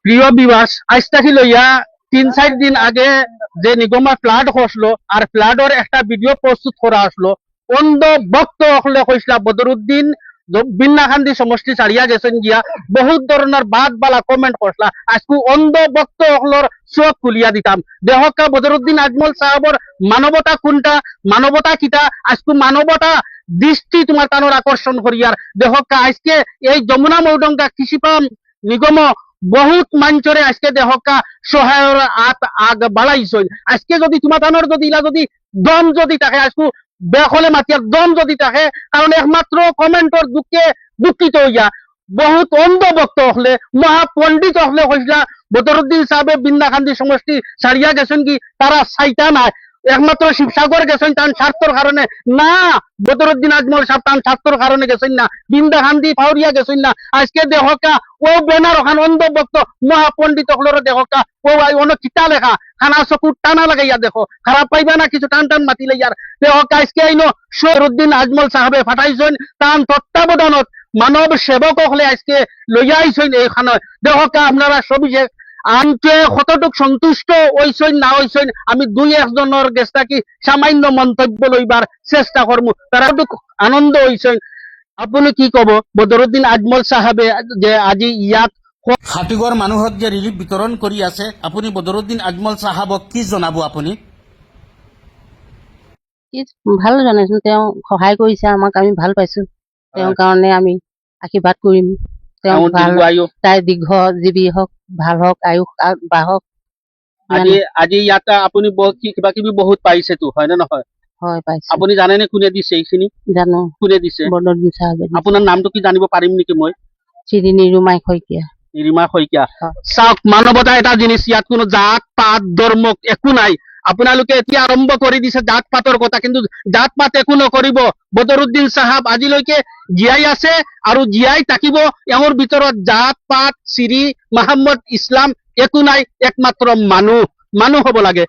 প্রিয় বিবাস আজ থাকি লইয়া 3-4 দিন আগে যে নিগমা ফ্লাড হসলো আর ফ্লাডর একটা ভিডিও প্রস্তুত করা আসলো অন্ধ ভক্ত হলে কইসলা বদরুদ্দিন বিন্নাখান্দি সমষ্টি ছাড়িয়া গেছেন গিয়া বহুত ধরনের বাদ বালা কমেন্ট করসলা আজকু অন্ধ ভক্ত হলর চোখ খুলিয়া দিতাম দেহকা বদরুদ্দিন আজমল সাহাবর মানবতা কোনটা মানবতা কিটা আজকু মানবতা দৃষ্টি তোমার তানোর আকর্ষণ করিয়ার দেহকা আজকে এই যমুনা মৌডঙ্গা কৃষি পাম নিগম বহুত মঞ্চরে আজকে দেহকা সহায়র আগ বাড়াইছই আজকে যদি তোমার তানোর যদি ইলা যদি দম যদি থাকে আজকু বেখলে মাতিয়ার দম যদি থাকে কারণ একমাত্র কমেন্টর দুঃখে দুঃখিত হইয়া বহুত অন্ধ ভক্ত হলে মহাপণ্ডিত হলে হইসলা বদরুদ্দিন সাহেব বিন্দাখান্দি সমষ্টি ছাড়িয়া গেছেন কি তারা চাইতা নাই একমাত্র শিবসাগর গেছেন তার স্বার্থর কারণে না বদরুদ্দিন আজমল সাহেব তার স্বার্থর কারণে গেছেন না বিন্দাখান্দি ফাউরিয়া গেছেন না আজকে দেহকা ও বেনার ওখান অন্ধ ভক্ত মহাপণ্ডিত হলের দেহকা ও অন্য কিতা লেখা খানা চকুর টানা লাগাইয়া দেখো খারাপ পাইবা না কিছু টান টান মাতি লাইয়ার দেহকা আজকে আইনো শহরুদ্দিন আজমল সাহেবে ফাটাইছেন তার তত্ত্বাবধানত মানব সেবক হলে আজকে লইয়া আইছেন এইখানে দেহকা আপনারা সবিশেষ আনকে কতটুক সন্তুষ্ট হইছেন না হইছেন আমি দুই একজনের গেছ থাকি সামান্য মন্তব্য লইবার চেষ্টা করবো তারা আনন্দ হইছেন আপুনি কি কব বদরুদ্দিন আজমল সাহেবে যে আজি ইয়াত হাটিগড় মানুহত যে রিলিফ বিতরণ কৰি আছে আপুনি বদরুদ্দিন আজমল সাহাবক কি জনাব আপুনি ভাল জনাইছো তেওঁ সহায় কৰিছে আমাক আমি ভাল পাইছো তেওঁৰ কাৰণে আমি আশীৰ্বাদ কৰিম তেওঁ ভাল তাই দীৰ্ঘ জীৱী হওক ভাল হওক আয়ুস বাঢ়ক আজি ইয়াত আপুনি কিবা কিবি বহুত পাইছেতো হয় নে নহয় হয় পাইছো আপুনি জানেনে কোনে দিছে এইখিনি জানো কোনে দিছে বদরুদ্দিন সাহেবে আপোনাৰ নামটো কি জানিব পাৰিম নেকি মই শ্ৰী নিৰুমাই শইকীয়া নিৰিমা শইকীয়া চাওক মানৱতা এটা জিনিস ইয়াত কোনো জাত পাত ধৰ্ম একো নাই আপোনালোকে এতিয়া আৰম্ভ কৰি দিছে জাত পাতৰ কথা কিন্তু জাত পাত একো নকৰিব বদরুদ্দিন সাহাব আজিলৈকে জীয়াই আছে আৰু জীয়াই থাকিব এওঁৰ ভিতৰত জাত পাত চিৰি মহম্মদ ইছলাম একো নাই একমাত্ৰ মানুহ হ'ব লাগে